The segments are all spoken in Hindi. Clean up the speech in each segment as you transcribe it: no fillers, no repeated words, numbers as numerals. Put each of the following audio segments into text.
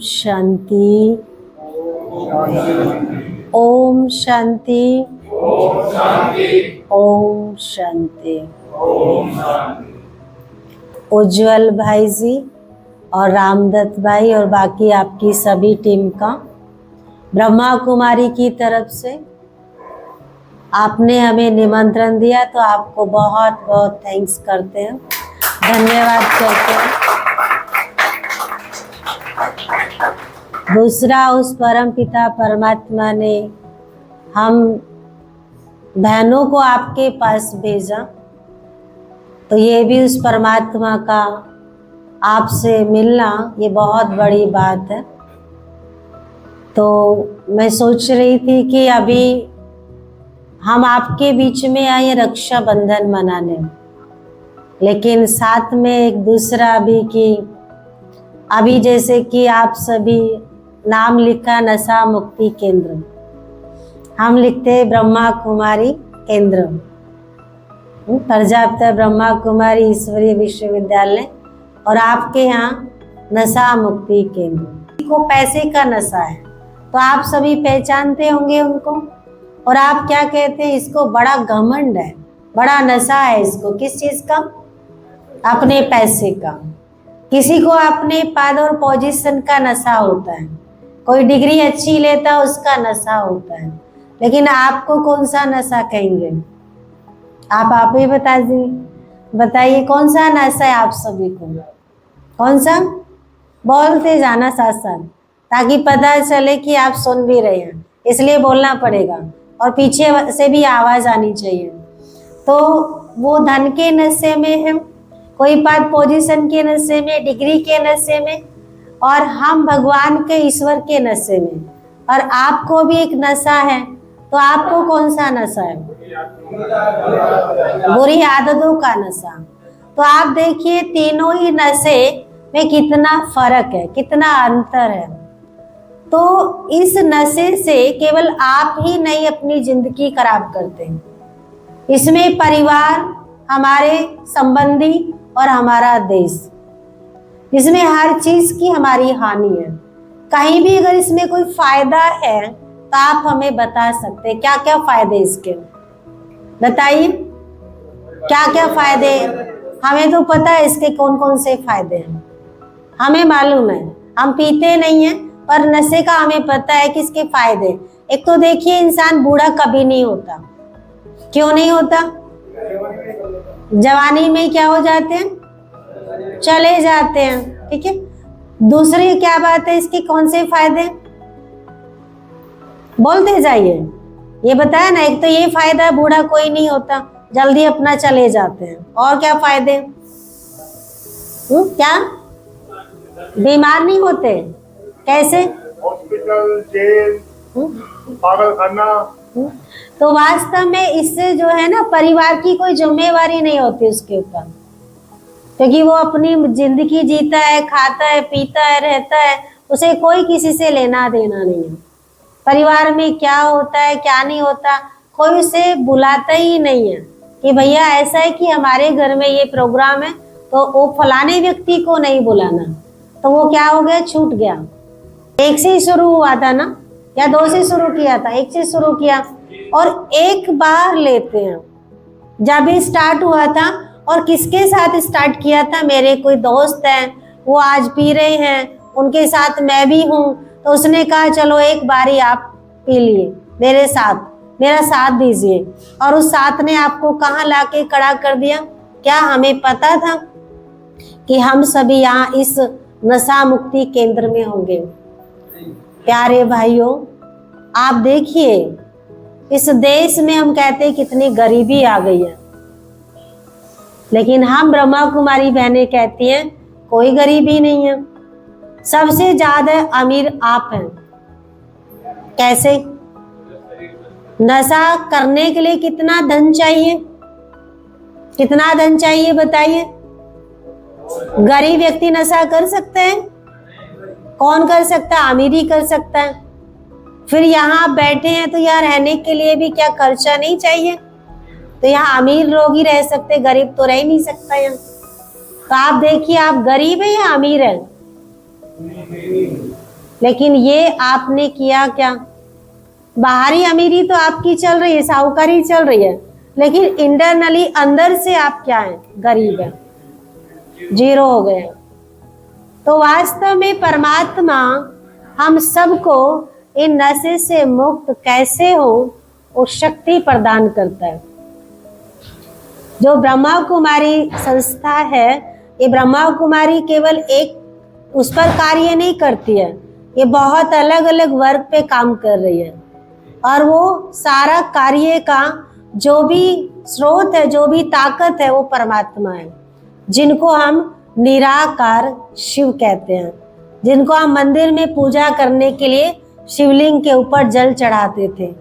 शांति, ओम शांति, ओम शांति। उज्जवल भाई जी और रामदत्त भाई और बाकी आपकी सभी टीम का ब्रह्मा कुमारी की तरफ से आपने हमें निमंत्रण दिया, तो आपको बहुत बहुत थैंक्स करते हैं, धन्यवाद करते हैं। दूसरा, उस परम पिता परमात्मा ने हम बहनों को आपके पास भेजा, तो ये भी उस परमात्मा का आपसे मिलना ये बहुत बड़ी बात है। तो मैं सोच रही थी कि अभी हम आपके बीच में आए रक्षाबंधन मनाने, लेकिन साथ में एक दूसरा भी कि अभी जैसे कि आप सभी नाम लिखा नशा मुक्ति केंद्र, हम लिखते ब्रह्मा कुमारी केंद्र, प्रजापिता ब्रह्मा कुमारी ईश्वरीय विश्वविद्यालय, और आपके यहाँ नशा मुक्ति केंद्र को पैसे का नशा है, तो आप सभी पहचानते होंगे उनको। और आप क्या कहते हैं, इसको बड़ा घमंड है, बड़ा नशा है इसको। किस चीज का? अपने पैसे का। किसी को अपने पद और पोजीशन का नशा होता है, कोई डिग्री अच्छी लेता है उसका नशा होता है, लेकिन आपको कौन सा नशा कहेंगे? आप ही बता दीजिए, बताइए कौन सा नशा है आप सभी को? कौन सा? बोलते जाना साथ साथ, ताकि पता चले कि आप सुन भी रहे हैं, इसलिए बोलना पड़ेगा, और पीछे से भी आवाज आनी चाहिए। तो वो धन के नशे में है, कोई पद पोजीशन के नशे में, डिग्री के नशे में, और हम भगवान के ईश्वर के नशे में। और आपको भी एक नशा है, तो आपको कौन सा नशा है? बुरी आदतों का नशा। तो आप देखिए तीनों ही नशे में कितना फर्क है, कितना अंतर है। तो इस नशे से केवल आप ही नहीं अपनी जिंदगी खराब करते हैं, इसमें परिवार, हमारे संबंधी और हमारा देश, इसमें हर चीज की हमारी हानि है। कहीं भी अगर इसमें कोई फायदा है तो आप हमें बता सकते हैं, क्या क्या फायदे इसके, बताइए क्या क्या फायदे? हमें तो पता है इसके कौन कौन से फायदे हैं, हमें मालूम है, हम पीते नहीं हैं, पर नशे का हमें पता है कि इसके फायदे। एक तो देखिए, इंसान बूढ़ा कभी नहीं होता। क्यों नहीं होता? जवानी में क्या हो जाते हैं? चले जाते हैं, ठीक है। दूसरी क्या बात है, इसके कौन से फायदे? बोलते जाइए, ये बताया ना, एक तो ये फायदा, बूढ़ा कोई नहीं होता, जल्दी अपना चले जाते हैं। और क्या फायदे? क्या? बीमार नहीं होते। कैसे? हॉस्पिटल, जेल, पागलखाना। तो वास्तव में इससे जो है ना, परिवार की कोई जिम्मेवारी नहीं होती उसके ऊपर, क्योंकि वो अपनी जिंदगी जीता है, खाता है, पीता है, रहता है, उसे कोई किसी से लेना देना नहीं है। परिवार में क्या होता है क्या नहीं होता कोई उसे बुलाता ही नहीं है कि भैया ऐसा है कि हमारे घर में ये प्रोग्राम है, तो वो फलाने व्यक्ति को नहीं बुलाना। तो वो क्या हो गया, छूट गया। एक से ही शुरू हुआ था ना, या दो से शुरू किया था? एक से शुरू किया, और एक बार लेते हैं। जब भी स्टार्ट हुआ था, और किसके साथ स्टार्ट किया था? मेरे कोई दोस्त हैं, वो आज पी रहे हैं, उनके साथ मैं भी हूँ, तो उसने कहा चलो एक बारी आप पी लिए मेरे साथ, मेरा साथ दीजिए। और उस साथ ने आपको कहाँ लाके खड़ा कर दिया? क्या हमें पता था कि हम सभी यहाँ इस नशा मुक्ति केंद्र में होंगे? प्यारे भाइयों, आप देखिए इस देश में हम कहते हैं कितनी गरीबी आ गई है, लेकिन हम ब्रह्मा कुमारी बहनें कहती हैं कोई गरीबी नहीं है। सबसे ज्यादा अमीर आप हैं। कैसे? नशा करने के लिए कितना धन चाहिए? कितना धन चाहिए बताइए? गरीब व्यक्ति नशा कर सकते हैं? कौन कर सकता है? अमीर ही कर सकता है। फिर यहाँ बैठे हैं तो यहाँ रहने के लिए भी क्या खर्चा नहीं चाहिए? तो यहाँ अमीर लोग ही रह सकते, गरीब तो रह ही नहीं सकता यहाँ। तो आप देखिए, आप गरीब है या अमीर है? लेकिन ये आपने किया क्या? बाहरी अमीरी तो आपकी चल रही है, साहूकारी चल रही है, लेकिन इंटरनली अंदर से आप क्या हैं? गरीब हैं, जीरो हो गए। तो वास्तव में परमात्मा हम सबको इन नशे से मुक्त कैसे हो वो शक्ति प्रदान करता है। जो ब्रह्मा कुमारी संस्था है, ये ब्रह्मा कुमारी केवल एक उस पर कार्य नहीं करती है, ये बहुत अलग अलग वर्ग पे काम कर रही है, और वो सारा कार्य का जो भी स्रोत है, जो भी ताकत है, वो परमात्मा है, जिनको हम निराकार शिव कहते हैं, जिनको हम मंदिर में पूजा करने के लिए शिवलिंग के ऊपर जल चढ़ाते थे।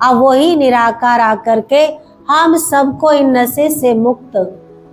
अब वही निराकार आकर के हम सबको इन नशे से मुक्त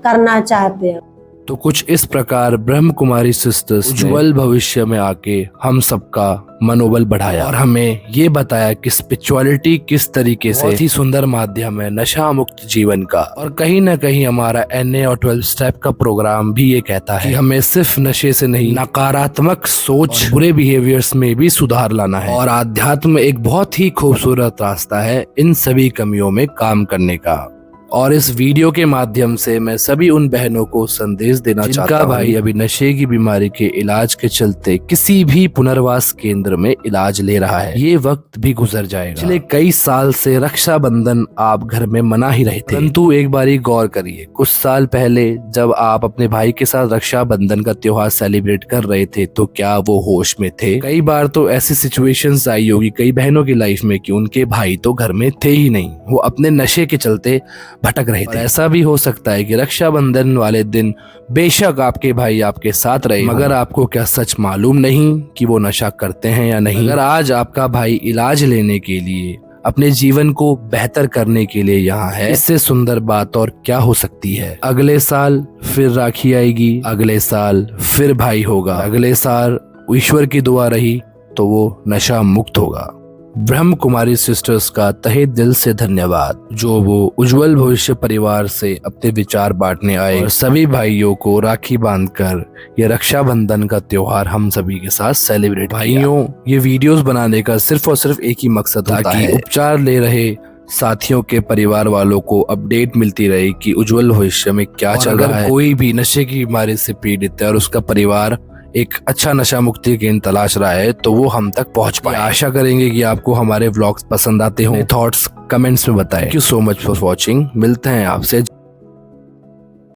करना चाहते हैं। तो कुछ इस प्रकार ब्रह्म कुमारी सिस्टर्स उज्जवल भविष्य में आके हम सबका मनोबल बढ़ाया और हमें ये बताया कि स्पिरिचुअलिटी किस तरीके से बहुत ही सुंदर माध्यम है नशा मुक्त जीवन का। और कहीं ना कहीं हमारा NA और 12 स्टेप का प्रोग्राम भी ये कहता है कि हमें सिर्फ नशे से नहीं, नकारात्मक सोच, बुरे बिहेवियर्स में भी सुधार लाना है। और आध्यात्म एक बहुत ही खूबसूरत रास्ता है इन सभी कमियों में काम करने का। और इस वीडियो के माध्यम से मैं सभी उन बहनों को संदेश देना चाहता हूं भाई अभी नशे की बीमारी के इलाज के चलते किसी भी पुनर्वास केंद्र में इलाज ले रहा है, ये वक्त भी गुजर जाएगा। पिछले कई साल से रक्षाबंधन आप घर में मना ही रहे थे, परंतु एक बारी गौर करिए, कुछ साल पहले जब आप अपने भाई के साथ रक्षाबंधन का त्योहार सेलिब्रेट कर रहे थे तो क्या वो होश में थे? कई बार तो ऐसी सिचुएशंस आई होगी कई बहनों की लाइफ में कि उनके भाई तो घर में थे ही नहीं, वो अपने नशे के चलते भटक रहे थे। ऐसा भी हो सकता है कि रक्षाबंधन वाले दिन बेशक आपके भाई आपके साथ रहे, मगर आपको क्या सच मालूम नहीं कि वो नशा करते हैं या नहीं? अगर आज आपका भाई इलाज लेने के लिए, अपने जीवन को बेहतर करने के लिए यहाँ है, इससे सुंदर बात और क्या हो सकती है? अगले साल फिर राखी आएगी, अगले साल फिर भाई होगा, अगले साल ईश्वर की दुआ रही तो वो नशा मुक्त होगा। ब्रह्म कुमारी सिस्टर्स का तहे दिल से धन्यवाद जो वो उज्जवल भविष्य परिवार से अपने विचार बांटने आए और सभी भाइयों को राखी बांधकर ये रक्षाबंधन का त्योहार हम सभी के साथ सेलिब्रेट। भाइयों, ये वीडियोस बनाने का सिर्फ और सिर्फ एक ही मकसद था कि उपचार ले रहे साथियों के परिवार वालों को अपडेट मिलती रही कि उज्जवल भविष्य में क्या चल रहा है। कोई भी नशे की बीमारी से पीड़ित है और उसका परिवार एक अच्छा नशा मुक्ति केंद्र तलाश रहा है तो वो हम तक पहुंच पाए। आशा करेंगे कि आपको हमारे व्लॉग्स पसंद आते हों। थॉट्स कमेंट्स में बताएं। Thank you so much for watching. मिलते हैं आपसे।